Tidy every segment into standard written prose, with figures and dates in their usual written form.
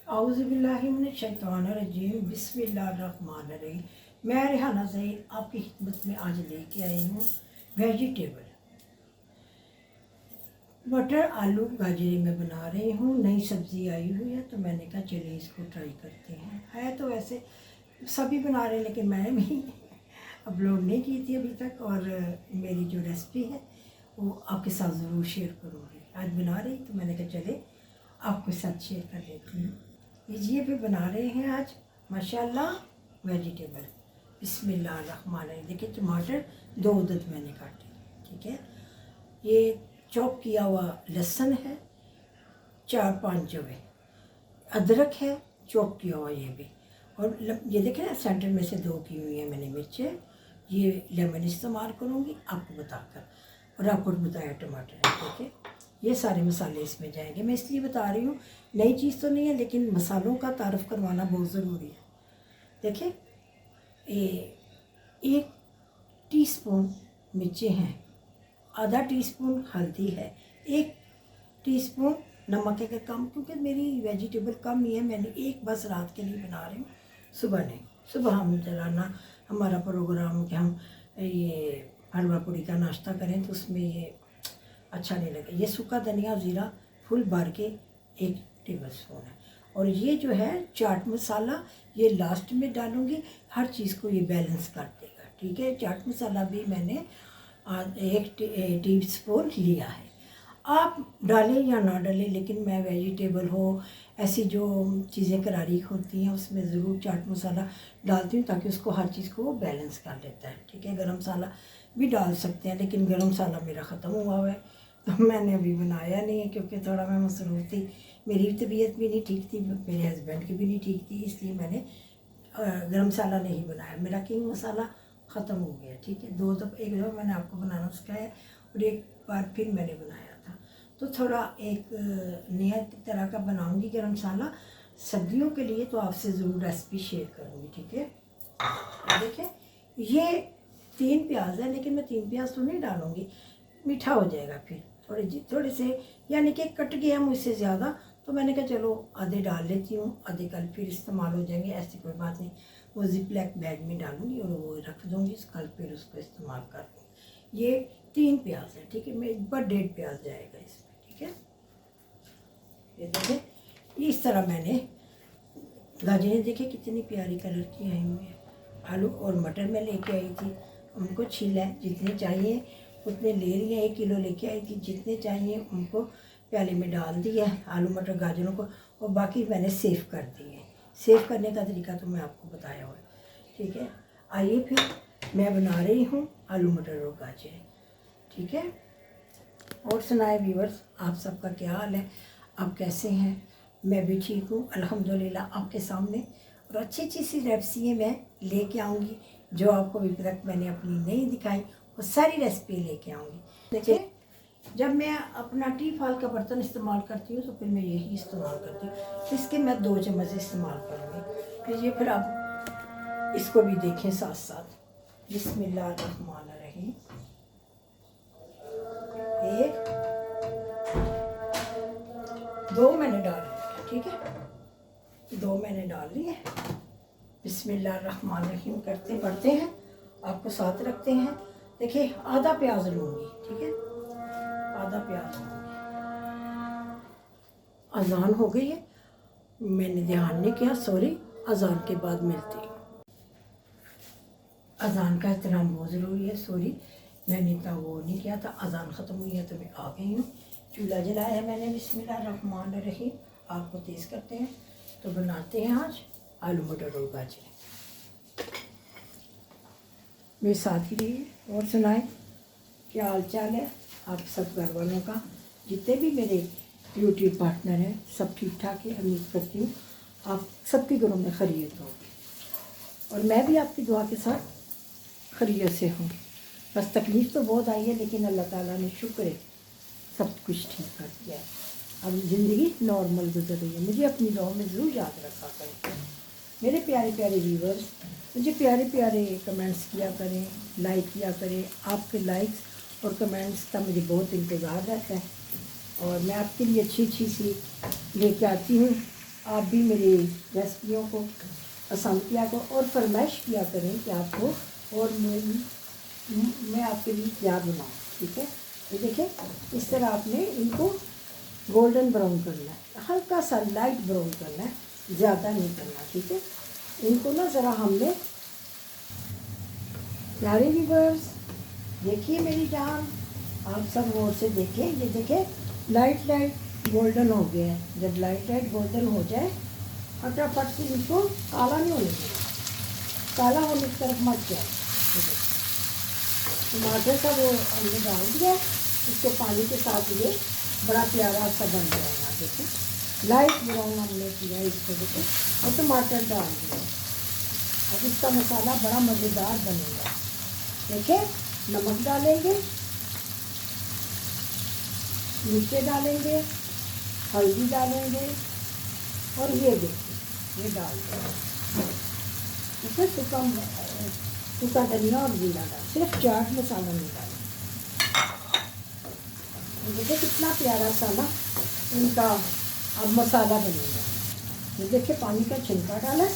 औज़ुबिल्लाहिमिनश्शैतानिर्रजीम बिस्मिल्लाहिर्रहमानिर्रहीम। मैं रेहाना ज़हीर आपकी खिदमत में आज लेके आई हूँ वेजिटेबल मटर आलू गाजरे में बना रही हूँ। नई सब्ज़ी आई हुई है तो मैंने कहा चलिए इसको ट्राई करते हैं। है तो वैसे सभी बना रहे हैं लेकिन मैंने भी अपलोड नहीं की थी अभी तक, और मेरी जो रेसिपी है वो आपके साथ ज़रूर शेयर करूँगी। आज बना रही तो मैंने कहा चले आपके साथ शेयर कर लेती हूँ। लीजिए फिर बना रहे हैं आज माशाल्लाह वेजिटेबल। बिस्मिल्लाहिर्रहमानिर्रहीम। देखिए टमाटर 2 अदद मैंने काटे, ठीक है। ये चॉप किया हुआ लहसुन है, 4-5 जवे अदरक है चॉप किया हुआ ये भी, और ये देखें ना सेंटर में से 2 की हुई है मैंने मिर्चें। ये लेमन इस्तेमाल करूँगी आपको बताकर, और आपको बताया टमाटर है, ठीक है। ये सारे मसाले इसमें जाएंगे। मैं इसलिए बता रही हूँ, नई चीज़ तो नहीं है लेकिन मसालों का तारफ़ करवाना बहुत ज़रूरी है। देखिए ये 1 टीस्पून मिर्चें हैं, आधा टीस्पून हल्दी है, 1 टीस्पून नमक है कम, क्योंकि मेरी वेजिटेबल कम ही है। मैंने एक बस रात के लिए बना रही हूँ, सुबह नहीं। सुबह हम जरा ना हमारा प्रोग्राम कि हम ये हलवा पूड़ी का नाश्ता करें तो उसमें ये अच्छा नहीं लगे। ये सूखा धनिया ज़ीरा फुल भर के 1 टेबलस्पून है, और ये जो है चाट मसाला ये लास्ट में डालूँगी। हर चीज़ को ये बैलेंस कर देगा, ठीक है। चाट मसाला भी मैंने 1 टीस्पून लिया है। आप डालें या ना डालें, लेकिन मैं वेजिटेबल हो ऐसी जो चीज़ें करारी होती हैं उसमें ज़रूर चाट मसाला डालती हूँ, ताकि उसको हर चीज़ को बैलेंस कर लेता है, ठीक है। गरम मसाला भी डाल सकते हैं लेकिन गरम मसाला मेरा ख़त्म हुआ है तो मैंने अभी बनाया नहीं है, क्योंकि थोड़ा मैं मसरूफ़ थी। मेरी तबीयत भी नहीं ठीक थी, मेरे हस्बैंड की भी नहीं ठीक थी, इसलिए मैंने गरम मसाला नहीं बनाया। मेरा किंग मसाला ख़त्म हो गया, ठीक है। एक दफ़ा मैंने आपको बनाना सिखाया और एक बार फिर मैंने बनाया था, तो थोड़ा एक नया तरह का बनाऊंगी गरम मसाला सब्जियों के लिए, तो आपसे ज़रूर रेसिपी शेयर करूँगी, ठीक है। देखें ये 3 प्याज है, लेकिन मैं 3 प्याज तो नहीं डालूँगी, मीठा हो जाएगा फिर थोड़े से, यानी कि कट गया मुझसे ज़्यादा, तो मैंने कहा चलो आधे डाल लेती हूँ, आधे कल फिर इस्तेमाल हो जाएंगे, ऐसी कोई बात नहीं। वो ज़िप-लैक बैग में डालूँगी और वो रख दूँगी, कल फिर उसको इस्तेमाल कर लूँगी। ये 3 प्याज है, ठीक है। मैं 1.5 प्याज जाएगा इसमें, ठीक है। ये देखें इस तरह मैंने गाजरें देखें कितनी प्यारी कलर की आई हुई है। आलू और मटर में लेके आई थी, उनको छीला है, जितने चाहिए उतने ले लिए। 1 किलो लेके आई थी, जितने चाहिए उनको प्याले में डाल दिया है आलू मटर गाजरों को, और बाकी मैंने सेव कर दिए। सेव करने का तरीका तो मैं आपको बताया हुआ है, ठीक है। आइए फिर मैं बना रही हूँ आलू मटर और गाजर, ठीक है। और सुनाए व्यूअर्स, आप सबका क्या हाल है, आप कैसे हैं? मैं भी ठीक हूँ अल्हम्दुलिल्लाह। आपके सामने और अच्छी अच्छी सी रेसिपी मैं लेके आऊँगी, जो आपको अभी तक मैंने अपनी नहीं दिखाई, वो सारी रेसिपी लेके आऊँगी। देखिए जब मैं अपना टी फाल का बर्तन इस्तेमाल करती हूँ तो फिर मैं यही इस्तेमाल करती हूँ। इसके मैं 2 चम्मच इस्तेमाल करूँगी। फिर ये फिर आप इसको भी देखें साथ साथ। बिस्मिल्लाहिर्रहमानिर्रहीम। 1 2 मैंने डाल लिया, ठीक है। 2 मैंने डाल लिए। बिस्मिल्लाहिर्रहमानिर्रहीम करते बढ़ते हैं, आपको साथ रखते हैं। देखिए आधा प्याज लूँगी, ठीक है, आधा प्याज लूँगी। अजान हो गई है, मैंने ध्यान नहीं किया, सॉरी। अजान के बाद मिलती हूँ। अजान का एहतराम बहुत ज़रूरी है, सॉरी मैंने इतना वो नहीं किया था। अजान ख़त्म हुई है तो मैं आ गई हूँ। चूल्हा जलाया है मैंने। बिस्मिल्लाहिर्रहमानिर्रहीम। आग को तेज़ करते हैं तो बनाते हैं आज आलू मटर और गाजर। मेरे साथ ही रहिए और सुनाएं क्या हाल चाल है आप सब घर वालों का। जितने भी मेरे यूट्यूब पार्टनर हैं सब ठीक ठाक है। उम्मीद करती हूँ आप सबके घरों में खैरियत होगी, और मैं भी आपकी दुआ के साथ खैरियत से हूँ। बस तकलीफ़ तो बहुत आई है, लेकिन अल्लाह ताला ने शुक्र है सब कुछ ठीक कर दिया है। अब ज़िंदगी नॉर्मल गुजर रही है। मुझे अपनी दुआ में ज़रूर याद रखा करें मेरे प्यारे प्यारे व्यूवर्स। मुझे प्यारे प्यारे कमेंट्स किया करें, लाइक किया करें। आपके लाइक्स और कमेंट्स का मुझे बहुत इंतज़ार रहता है, और मैं आपके लिए अच्छी अच्छी सी लेके आती हूँ आप भी मेरी रेसिपियों को पसंद किया करो और फरमाइश किया करें कि आपको और मैं आपके लिए क्या बनाऊँ। ठीक है, ये देखें इस तरह आपने इनको गोल्डन ब्राउन करना है, हल्का सा लाइट ब्राउन करना है, ज़्यादा नहीं करना। ठीक है, इनको ना ज़रा हमने प्यारे व्यूअर्स देखिए मेरी जान, आप सब गौर से देखें, ये देखें लाइट लाइट गोल्डन हो गया है। जब लाइट लाइट गोल्डन हो जाए फटाफट से इसको काला नहीं होने देना, काला होने की तरफ मत जाए। टमाटर का वो हमने डाल दिया, इसके पानी के साथ ये बड़ा प्यारा सा बन जाएगा। देखिए लाइट ब्राउन हमने किया इसको, देखिए और टमाटर डाल दिया। अब इसका मसाला बड़ा मज़ेदार बनेगा। देखिए नमक डालेंगे, मिर्चे डालेंगे, हल्दी डालेंगे और ये देखिए ये डाल देंगे। इसमें सूखा धनिया और जीरा डाल, सिर्फ चाट मसाला नहीं डालेंगे। देखिए कितना प्यारा सा ना इनका अब मसाला बनेगा। ये देखिए पानी का छिलका डाला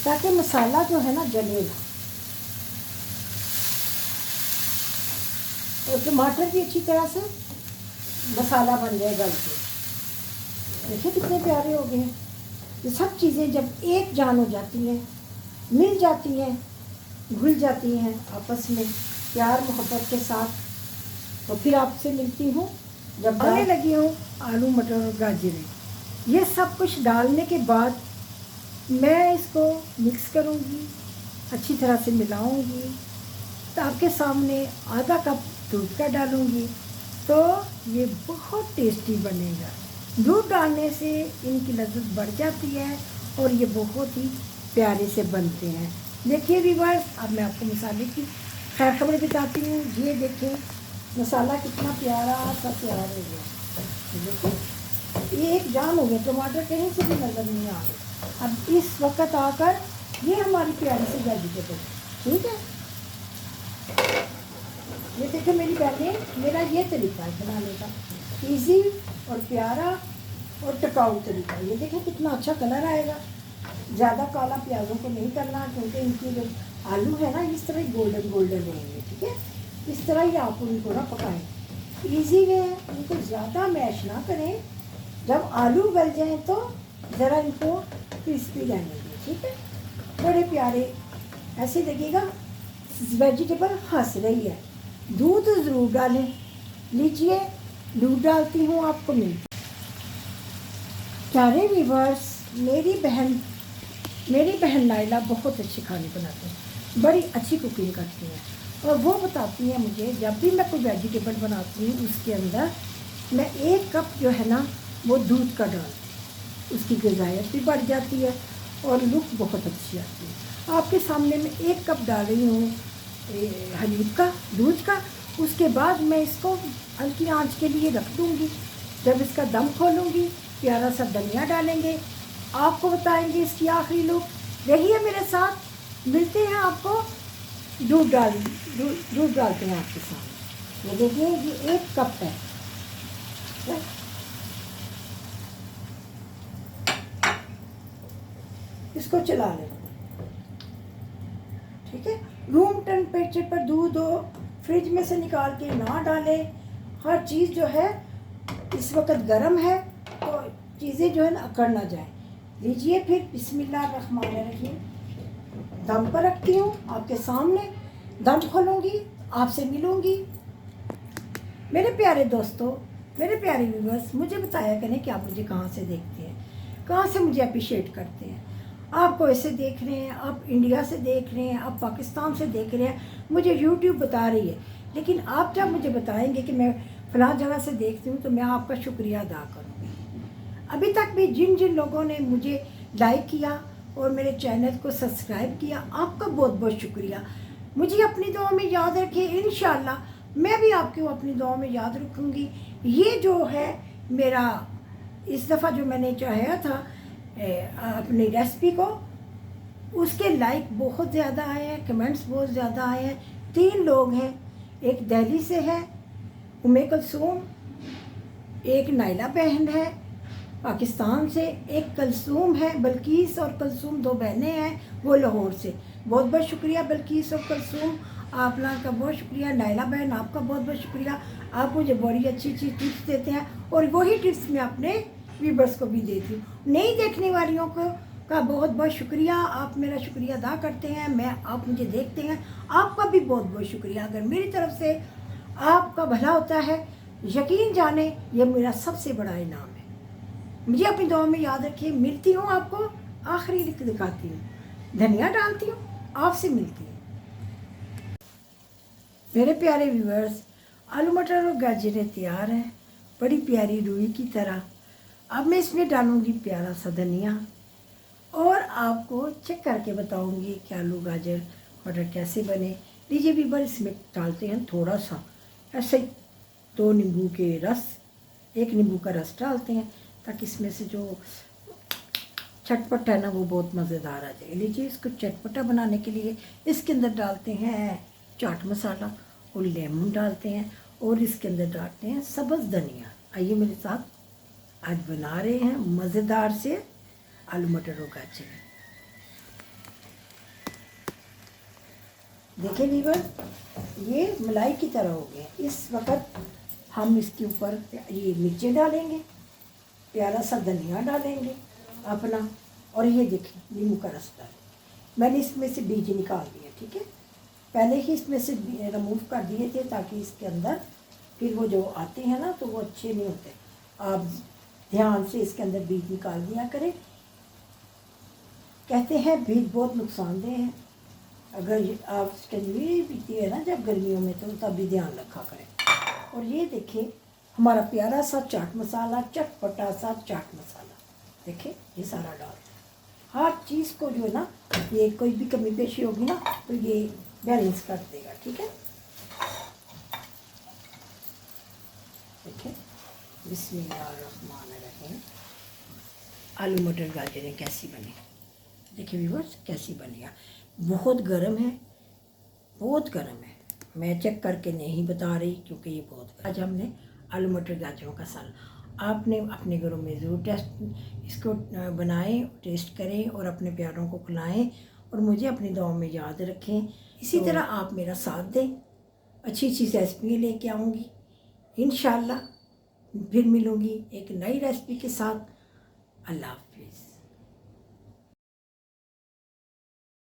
ताकि मसाला जो है ना जले ना, और टमाटर भी अच्छी तरह से मसाला बन जाए गल के। देखिए कितने प्यारे हो गए हैं। ये सब चीज़ें जब एक जान हो जाती हैं, मिल जाती हैं, घुल जाती हैं आपस में प्यार मोहब्बत के साथ, तो फिर आपसे मिलती हूँ जब डालने लगी हूँ आलू मटर और गाजरें। ये सब कुछ डालने के बाद मैं इसको मिक्स करूँगी, अच्छी तरह से मिलाऊँगी, तो आपके सामने आधा कप दूध का डालूँगी, तो ये बहुत टेस्टी बनेगा। दूध डालने से इनकी लज़्ज़त बढ़ जाती है और ये बहुत ही प्यारे से बनते हैं। देखिए व्यूअर्स, अब मैं आपको मसाले की खैर खबर बताती हूँ। ये देखें मसाला कितना प्यारा सा तैयार हो गया। देखो ये एक जान हो गया, टमाटर कहीं से भी नज़र नहीं आ रहे। अब इस वक्त आकर ये हमारी प्यारी सी वेजिटेबल, ठीक है। ये देखो मेरी बहनें, मेरा ये तरीका है बनाने का, इजी और प्यारा और टिकाऊ तरीका। ये देखें कितना अच्छा कलर आएगा। ज़्यादा काला प्याज़ों को नहीं करना, क्योंकि इनकी जो आलू है ना इस तरह गोल्डन गोल्डन रहेंगे। ठीक है, इस तरह ही आप उनको ना पकाएं। इजी वे है, इनको ज़्यादा मैश ना करें। जब आलू गल जाएँ तो ज़रा इनको क्रिस्पी रहने दें। ठीक है, बड़े प्यारे ऐसे लगेगा वेजिटेबल हंस रही है। दूध ज़रूर डालें। लीजिए दूध डालती हूँ, आपको मिलती। प्यारे व्यूअर्स, मेरी बहन नाइला बहुत अच्छे खाने बनाती है, बड़ी अच्छी कुकिंग करती है, और वो बताती है मुझे जब भी मैं कोई वेजिटेबल बनाती हूँ उसके अंदर मैं 1 कप जो है ना वो दूध का डालती हूँ। उसकी ग़िज़ायत भी बढ़ जाती है और लुक बहुत अच्छी आती है। आपके सामने मैं 1 कप डाल रही हूँ हलीब का, दूध का। उसके बाद मैं इसको हल्की आंच के लिए रख दूँगी। जब इसका दम खोलूँगी प्यारा सा धनिया डालेंगे, आपको बताएंगे इसकी आखिरी लुक। रहिए मेरे साथ, मिलते हैं आपको। दूध डालते हैं आपके साथ। ये देखिए ये 1 कप है। इसको चला लें। ठीक है, रूम टेम्परेचर पर दूध हो, फ्रिज में से निकाल के ना डालें। हर चीज़ जो है इस वक्त गर्म है तो चीज़ें जो है ना अकड़ ना जाए। लीजिए फिर बिस्मिल्लाहिर्रहमानिर्रहीम, दम पर रखती हूँ आपके सामने। दम खोलूँगी, आपसे मिलूँगी। मेरे प्यारे दोस्तों, मेरे प्यारे व्यूअर्स, मुझे बताया करें कि आप मुझे कहाँ से देखते हैं, कहाँ से मुझे अप्रिशिएट करते हैं। आप ऐसे देख रहे हैं, आप इंडिया से देख रहे हैं, आप पाकिस्तान से देख रहे हैं, मुझे यूट्यूब बता रही है। लेकिन आप जब मुझे बताएंगे कि मैं फ़लाँ जगह से देखती हूँ तो मैं आपका शुक्रिया अदा करूँगी। अभी तक भी जिन जिन लोगों ने मुझे लाइक किया और मेरे चैनल को सब्सक्राइब किया, आपका बहुत बहुत शुक्रिया। मुझे अपनी दुआ में याद रखिए, इंशाअल्लाह मैं भी आपको अपनी दुआ में याद रखूँगी। ये जो है मेरा इस दफ़ा जो मैंने चाहा था अपनी रेसिपी को, उसके लाइक बहुत ज़्यादा आए हैं, कमेंट्स बहुत ज़्यादा आए हैं। 3 लोग हैं, एक दिल्ली से है उम्मे कुलसूम, एक नाइला बहन है पाकिस्तान से, एक कलसूम है, बल्कीस और कलसूम 2 बहनें हैं, वो लाहौर से। बहुत बहुत शुक्रिया बल्कीस और कलसूम, आप लोगों का बहुत शुक्रिया। नायला बहन आपका बहुत बहुत शुक्रिया, आप मुझे बड़ी अच्छी अच्छी टिप्स देते हैं और वही टिप्स मैं अपने व्यूवर्स को भी देती हूँ। नई देखने वालियों को का बहुत बहुत शुक्रिया, आप मेरा शुक्रिया अदा करते हैं, मैं आप मुझे देखते हैं, आपका भी बहुत बहुत शुक्रिया। अगर मेरी तरफ से आपका भला होता है, यकीन जाने ये मेरा सबसे बड़ा इनाम है। मुझे अपनी दुआ में याद रखिए। मिलती हूँ आपको, आखिरी दिखाती हूँ, धनिया डालती हूँ, आपसे मिलती हूँ। मेरे प्यारे व्यूअर्स, आलू मटर और गाजरें तैयार हैं, बड़ी प्यारी रुई की तरह। अब मैं इसमें डालूँगी प्यारा सा धनिया और आपको चेक करके बताऊँगी कि आलू गाजर मटर कैसे बने। लीजिए व्यूअर, इसमें डालते हैं थोड़ा सा ऐसे 2 नींबू के रस, 1 नींबू का रस डालते हैं ताकि इसमें से जो चटपटा है ना वो बहुत मज़ेदार आ जाए। लीजिए, इसको चटपटा बनाने के लिए इसके अंदर डालते हैं चाट मसाला और लेमन डालते हैं और इसके अंदर डालते हैं सब्ज़ धनिया। आइए मेरे साथ, आज बना रहे हैं मज़ेदार से आलू मटर और गाजर। देखिए वीवर, ये मलाई की तरह हो गए। इस वक्त हम इसके ऊपर ये मिर्चें डालेंगे, प्यारा सा धनिया डालेंगे अपना, और ये देखिए नींबू का रस डालें। मैंने इसमें से बीज निकाल दिए, ठीक है, पहले ही इसमें से रिमूव कर दिए थे ताकि इसके अंदर फिर वो जो आते हैं ना तो वो अच्छे नहीं होते। आप ध्यान से इसके अंदर बीज निकाल दिया करें। कहते हैं बीज बहुत नुकसानदेह हैं, अगर आप कंजवी पीती है ना जब गर्मियों में तो तब भी ध्यान रखा करें। और ये देखिए हमारा प्यारा सा चाट मसाला, चटपटा सा चाट मसाला, देखिए ये सारा डाल दें। हर चीज़ को जो है ना, ये कोई भी कमी पेशी होगी ना तो ये बैलेंस कर देगा, ठीक है। देखिए बिस्मिल्लाहिर्रहमानिर्रहीम, आलू मटर गाजरें कैसी बनी। देखिए व्यूअर्स कैसी बनी है, बहुत गर्म है, बहुत गर्म है। मैं चेक करके नहीं बता रही क्योंकि ये बहुत। आज हमने आलू मटर गाजरों का सालन, आपने अपने घरों में ज़रूर इसको बनाएं, टेस्ट करें और अपने प्यारों को खिलाएं और मुझे अपनी दुआ में याद रखें। इसी तरह आप मेरा साथ दें, अच्छी अच्छी रेसिपी लेके आऊँगी इंशाल्लाह। फिर मिलूँगी एक नई रेसिपी के साथ। अल्लाह हाफिज़।